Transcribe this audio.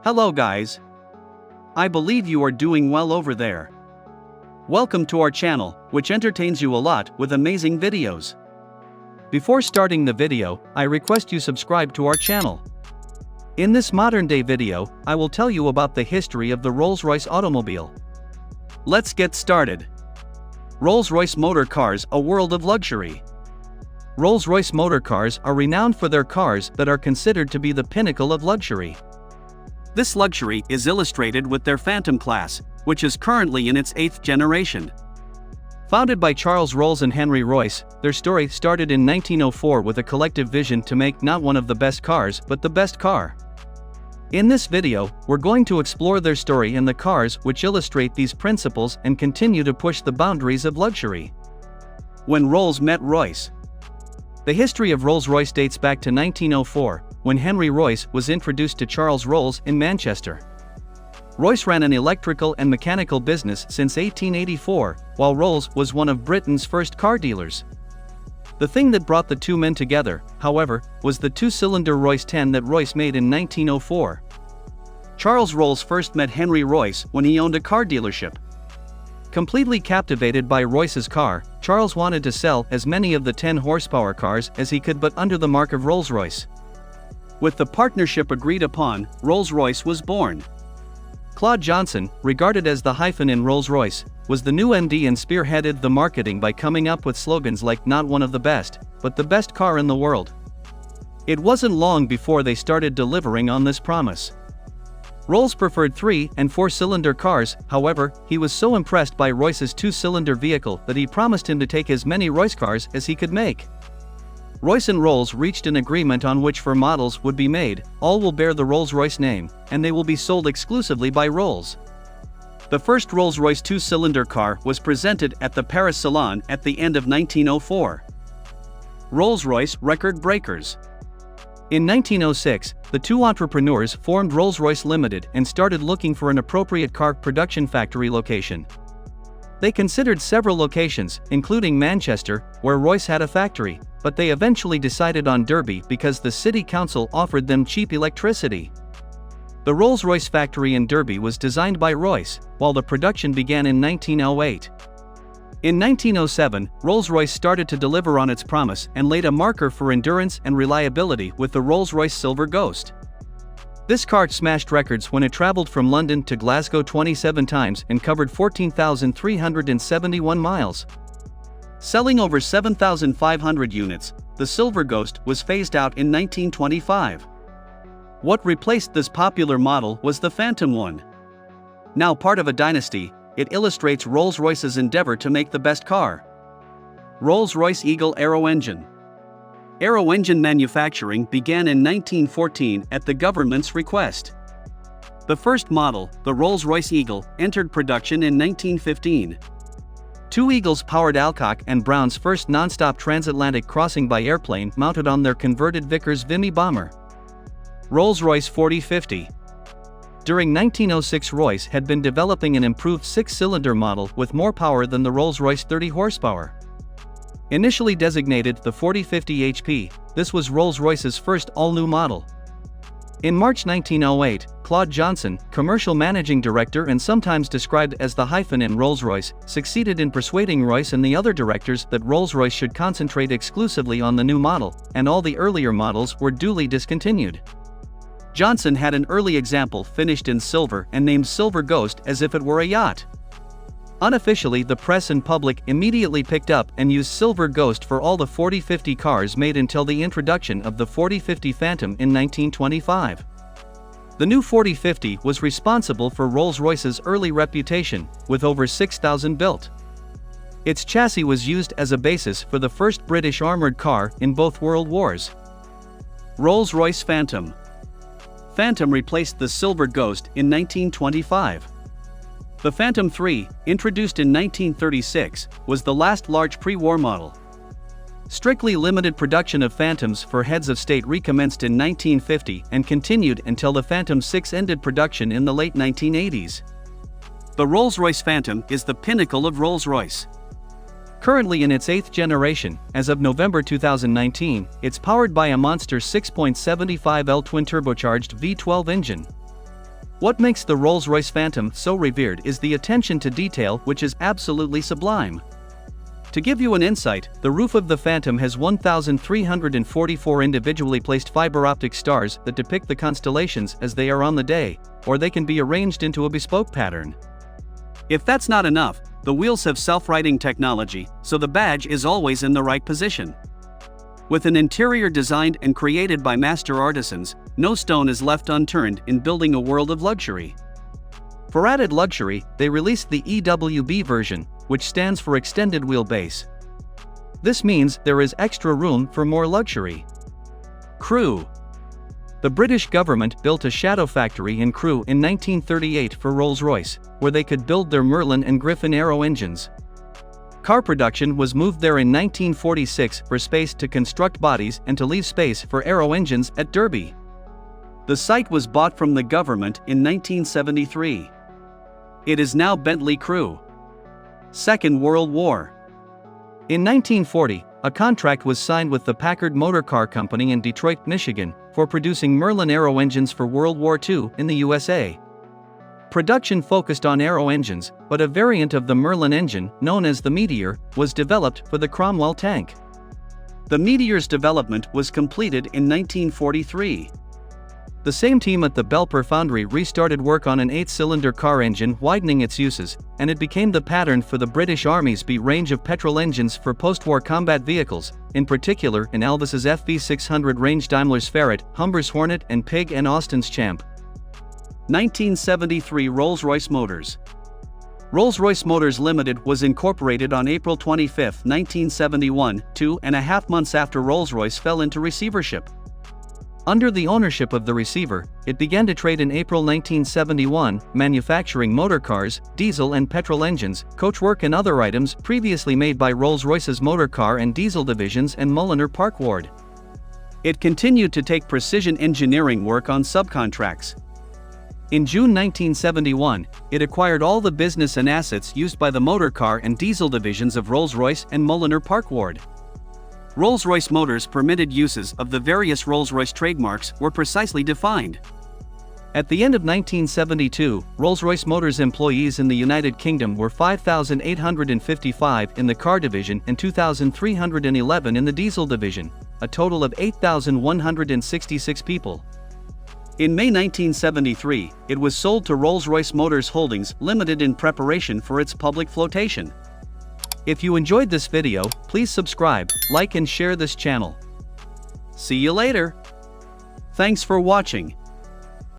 Hello guys. I believe you are doing well over there. Welcome to our channel, which entertains you a lot with amazing videos. Before starting the video, I request you subscribe to our channel. In this modern day video, I will tell you about the history of the Rolls-Royce automobile. Let's get started. Rolls-Royce motor cars, a world of luxury. Rolls-Royce motor cars are renowned for their cars that are considered to be the pinnacle of luxury. This luxury is illustrated with their Phantom class, which is currently in its 8th generation. Founded by Charles Rolls and Henry Royce, their story started in 1904 with a collective vision to make not one of the best cars but the best car. In this video, we're going to explore their story and the cars which illustrate these principles and continue to push the boundaries of luxury. When Rolls met Royce. The history of Rolls-Royce dates back to 1904, when Henry Royce was introduced to Charles Rolls in Manchester. Royce ran an electrical and mechanical business since 1884, while Rolls was one of Britain's first car dealers. The thing that brought the two men together, however, was the two-cylinder Royce 10 that Royce made in 1904. Charles Rolls first met Henry Royce when he owned a car dealership. Completely captivated by Royce's car, Charles wanted to sell as many of the 10-horsepower cars as he could, but under the mark of Rolls-Royce. With the partnership agreed upon, Rolls-Royce was born. Claude Johnson, regarded as the hyphen in Rolls-Royce, was the new MD and spearheaded the marketing by coming up with slogans like "not one of the best, but the best car in the world." It wasn't long before they started delivering on this promise. Rolls preferred 3- and 4-cylinder cars, however, he was so impressed by Royce's 2-cylinder vehicle that he promised him to take as many Royce cars as he could make. Royce and Rolls reached an agreement on which 4 models would be made. All will bear the Rolls-Royce name, and they will be sold exclusively by Rolls. The first Rolls-Royce 2-cylinder car was presented at the Paris Salon at the end of 1904. Rolls-Royce record breakers. In 1906, the two entrepreneurs formed Rolls-Royce Limited and started looking for an appropriate car production factory location. They considered several locations, including Manchester, where Royce had a factory, but they eventually decided on Derby because the city council offered them cheap electricity. The Rolls-Royce factory in Derby was designed by Royce, while the production began in 1908. In 1907, Rolls-Royce started to deliver on its promise and laid a marker for endurance and reliability with the Rolls-Royce Silver Ghost. This car smashed records when it traveled from London to Glasgow 27 times and covered 14,371 miles. Selling over 7,500 units, the Silver Ghost was phased out in 1925. What replaced this popular model was the Phantom one. Now part of a dynasty, it illustrates Rolls-Royce's endeavor to make the best car. Rolls-Royce Eagle Aero Engine. Aero engine manufacturing began in 1914 at the government's request. The first model, the Rolls-Royce Eagle, entered production in 1915. 2 Eagles powered Alcock and Brown's first non-stop transatlantic crossing by airplane mounted on their converted Vickers Vimy bomber. Rolls-Royce 4050. During 1906, Royce had been developing an improved 6-cylinder model with more power than the Rolls-Royce 30 horsepower. Initially designated the 4050 HP, this was Rolls-Royce's first all-new model. In March 1908, Claude Johnson, commercial managing director and sometimes described as the hyphen in Rolls-Royce, succeeded in persuading Royce and the other directors that Rolls-Royce should concentrate exclusively on the new model, and all the earlier models were duly discontinued. Johnson had an early example finished in silver and named Silver Ghost as if it were a yacht. Unofficially, the press and public immediately picked up and used Silver Ghost for all the 4050 cars made until the introduction of the 4050 Phantom in 1925. The new 4050 was responsible for Rolls-Royce's early reputation, with over 6,000 built. Its chassis was used as a basis for the first British armoured car in both World Wars. Rolls-Royce Phantom. Phantom replaced the Silver Ghost in 1925. The Phantom 3, introduced in 1936, was the last large pre-war model. Strictly limited production of Phantoms for heads of state recommenced in 1950 and continued until the Phantom 6 ended production in the late 1980s. The Rolls-Royce Phantom is the pinnacle of Rolls-Royce. Currently in its 8th generation, as of November 2019, it's powered by a monster 6.75L twin-turbocharged V12 engine. What makes the Rolls-Royce Phantom so revered is the attention to detail, which is absolutely sublime. To give you an insight, the roof of the Phantom has 1,344 individually placed fiber optic stars that depict the constellations as they are on the day, or they can be arranged into a bespoke pattern. If that's not enough, the wheels have self-righting technology, so the badge is always in the right position. With an interior designed and created by master artisans, no stone is left unturned in building a world of luxury. For added luxury, they released the EWB version, which stands for Extended Wheelbase. This means there is extra room for more luxury. Crewe. The British government built a shadow factory in Crewe in 1938 for Rolls-Royce, where they could build their Merlin and Griffin aero engines. Car production was moved there in 1946 for space to construct bodies and to leave space for aero engines at Derby. The site was bought from the government in 1973. It is now Bentley Crewe. Second World War. In 1940, a contract was signed with the Packard Motor Car Company in Detroit, Michigan, for producing Merlin aero engines for World War II in the USA. Production focused on aero engines, but a variant of the Merlin engine, known as the Meteor, was developed for the Cromwell tank. The Meteor's development was completed in 1943. The same team at the Belper foundry restarted work on an 8-cylinder car engine, widening its uses, and it became the pattern for the British Army's B range of petrol engines for post-war combat vehicles, in particular in Elvis's FV600 range, Daimler's Ferret, Humber's Hornet, and Pig and Austin's Champ. 1973 Rolls-Royce Motors. Rolls-Royce Motors Limited was incorporated on April 25, 1971, 2.5 months after Rolls-Royce fell into receivership. Under the ownership of the receiver, it began to trade in April 1971, manufacturing motor cars, diesel and petrol engines, coachwork and other items previously made by Rolls-Royce's motor car and diesel divisions and Mulliner Park Ward. It continued to take precision engineering work on subcontracts. In June 1971, it acquired all the business and assets used by the motor car and diesel divisions of Rolls-Royce and Mulliner Park Ward. Rolls-Royce Motors' permitted uses of the various Rolls-Royce trademarks were precisely defined. At the end of 1972, Rolls-Royce Motors employees in the United Kingdom were 5,855 in the car division and 2,311 in the diesel division, a total of 8,166 people. In May 1973, it was sold to Rolls-Royce Motors Holdings Limited in preparation for its public flotation. If you enjoyed this video, please subscribe, like and share this channel. See you later. Thanks for watching.